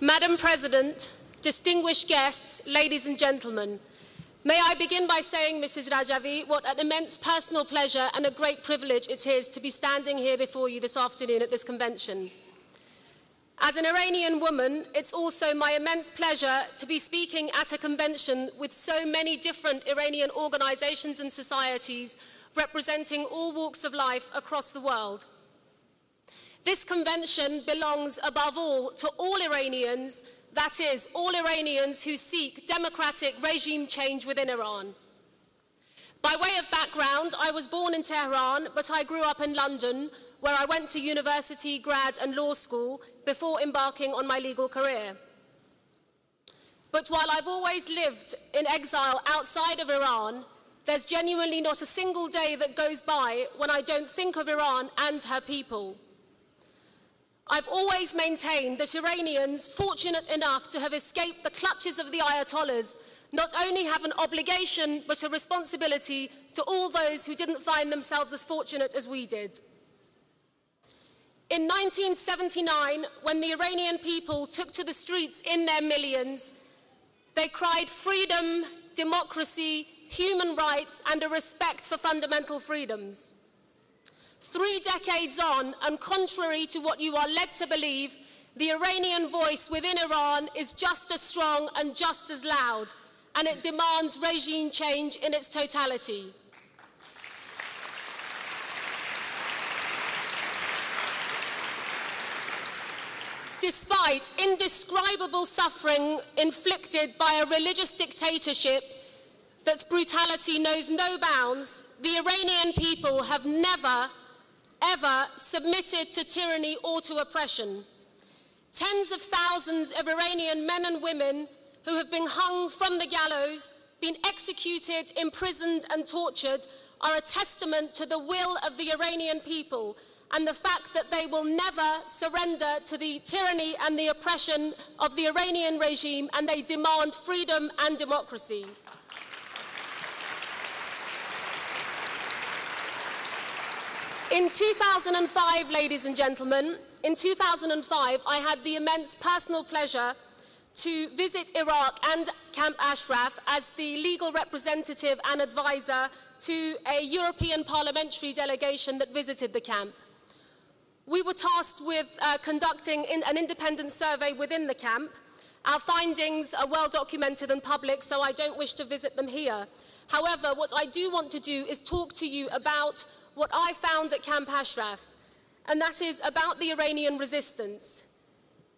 Madam President, distinguished guests, ladies and gentlemen, may I begin by saying, Mrs. Rajavi, what an immense personal pleasure and a great privilege it is to be standing here before you this afternoon at this convention. As an Iranian woman, it's also my immense pleasure to be speaking at a convention with so many different Iranian organizations and societies representing all walks of life across the world. This convention belongs above all to all Iranians, that is, all Iranians who seek democratic regime change within Iran. By way of background, I was born in Tehran, but I grew up in London, where I went to university, grad and law school before embarking on my legal career. But while I've always lived in exile outside of Iran, there's genuinely not a single day that goes by when I don't think of Iran and her people. I've always maintained that Iranians, fortunate enough to have escaped the clutches of the Ayatollahs, not only have an obligation but a responsibility to all those who didn't find themselves as fortunate as we did. In 1979, when the Iranian people took to the streets in their millions, they cried freedom, democracy, human rights, and a respect for fundamental freedoms. 3 decades on, and contrary to what you are led to believe, the Iranian voice within Iran is just as strong and just as loud, and it demands regime change in its totality. Despite indescribable suffering inflicted by a religious dictatorship that's brutality knows no bounds, the Iranian people have never, ever submitted to tyranny or to oppression. Tens of thousands of Iranian men and women who have been hung from the gallows, been executed, imprisoned and tortured are a testament to the will of the Iranian people and the fact that they will never surrender to the tyranny and the oppression of the Iranian regime, and they demand freedom and democracy. In 2005, ladies and gentlemen, in 2005, I had the immense personal pleasure to visit Iraq and Camp Ashraf as the legal representative and advisor to a European parliamentary delegation that visited the camp. We were tasked with conducting an independent survey within the camp. Our findings are well documented and public, so I don't wish to visit them here. However, what I do want to do is talk to you about what I found at Camp Ashraf, and that is about the Iranian resistance.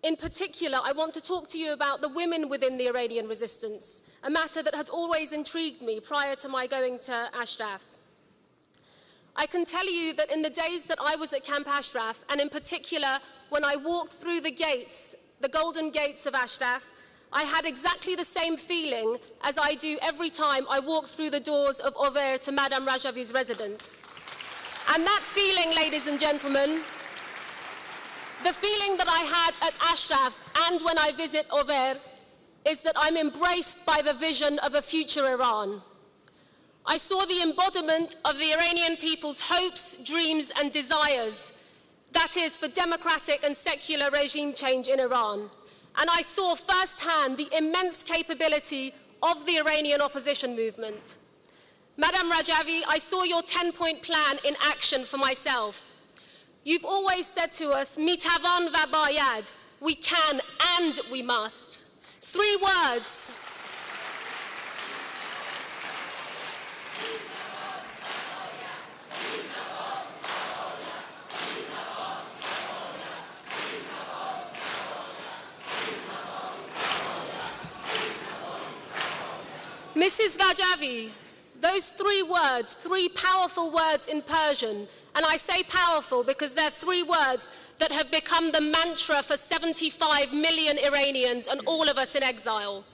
In particular, I want to talk to you about the women within the Iranian resistance, a matter that had always intrigued me prior to my going to Ashraf. I can tell you that in the days that I was at Camp Ashraf, and in particular when I walked through the gates, the golden gates of Ashraf, I had exactly the same feeling as I do every time I walk through the doors of Over to Madame Rajavi's residence. And that feeling, ladies and gentlemen, the feeling that I had at Ashraf and when I visit Over is that I'm embraced by the vision of a future Iran. I saw the embodiment of the Iranian people's hopes, dreams and desires, that is, for democratic and secular regime change in Iran. And I saw firsthand the immense capability of the Iranian opposition movement. Madam Rajavi, I saw your 10-point plan in action for myself. You've always said to us, mitavan va bayad, we can and we must. 3 words. Mrs. Rajavi, those 3 words, 3 powerful words in Persian, and I say powerful because they're 3 words that have become the mantra for 75 million Iranians and all of us in exile.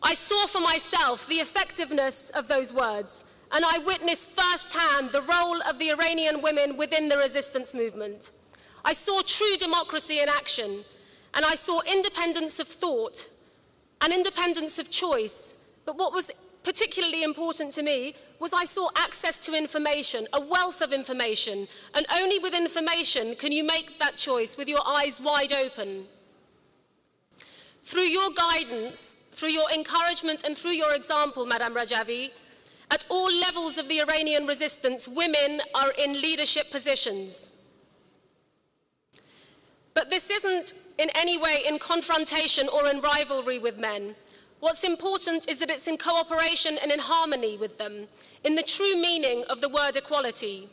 I saw for myself the effectiveness of those words, and I witnessed firsthand the role of the Iranian women within the resistance movement. I saw true democracy in action, and I saw independence of thought and independence of choice. But what was particularly important to me was I saw access to information, a wealth of information, and only with information can you make that choice with your eyes wide open. Through your guidance, through your encouragement and through your example, Madam Rajavi, at all levels of the Iranian resistance, women are in leadership positions. But this isn't in any way in confrontation or in rivalry with men. What's important is that it's in cooperation and in harmony with them, in the true meaning of the word equality.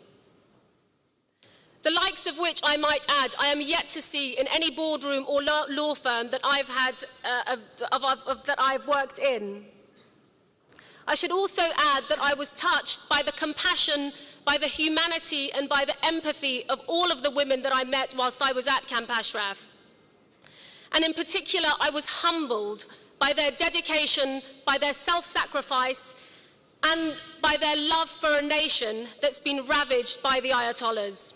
The likes of which, I might add, I am yet to see in any boardroom or law firm that I've that I've worked in. I should also add that I was touched by the compassion, by the humanity, and by the empathy of all of the women that I met whilst I was at Camp Ashraf. And in particular, I was humbled by their dedication, by their self-sacrifice, and by their love for a nation that's been ravaged by the Ayatollahs.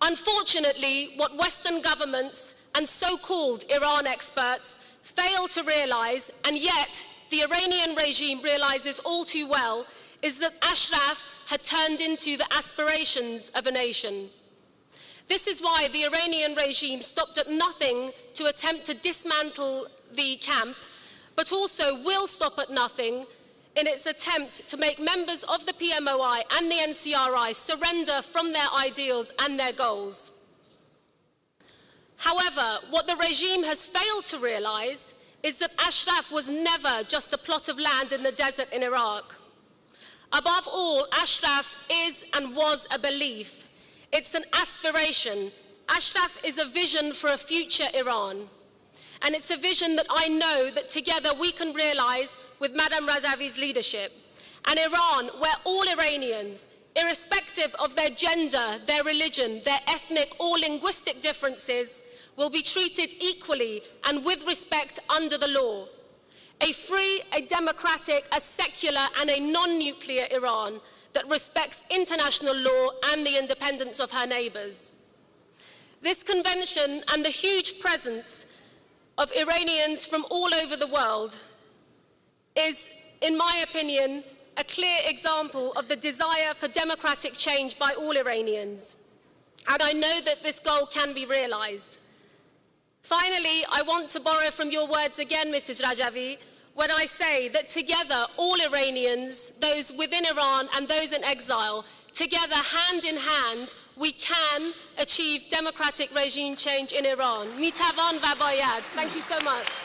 Unfortunately, what Western governments and so-called Iran experts fail to realize, and yet the Iranian regime realizes all too well, is that Ashraf had turned into the aspirations of a nation. This is why the Iranian regime stopped at nothing to attempt to dismantle the camp, but also will stop at nothing in its attempt to make members of the PMOI and the NCRI surrender from their ideals and their goals. However, what the regime has failed to realize is that Ashraf was never just a plot of land in the desert in Iraq. Above all, Ashraf is and was a belief. It's an aspiration. Ashraf is a vision for a future Iran. And it's a vision that I know that together we can realize with Madam Rajavi's leadership. An Iran where all Iranians, irrespective of their gender, their religion, their ethnic or linguistic differences, will be treated equally and with respect under the law. A free, a democratic, a secular, and a non-nuclear Iran that respects international law and the independence of her neighbors. This convention and the huge presence of Iranians from all over the world is, in my opinion, a clear example of the desire for democratic change by all Iranians. And I know that this goal can be realized. Finally, I want to borrow from your words again, Mrs. Rajavi, when I say that together, all Iranians, those within Iran and those in exile, together, hand in hand, we can achieve democratic regime change in Iran. Mitavan va bayad. Thank you so much.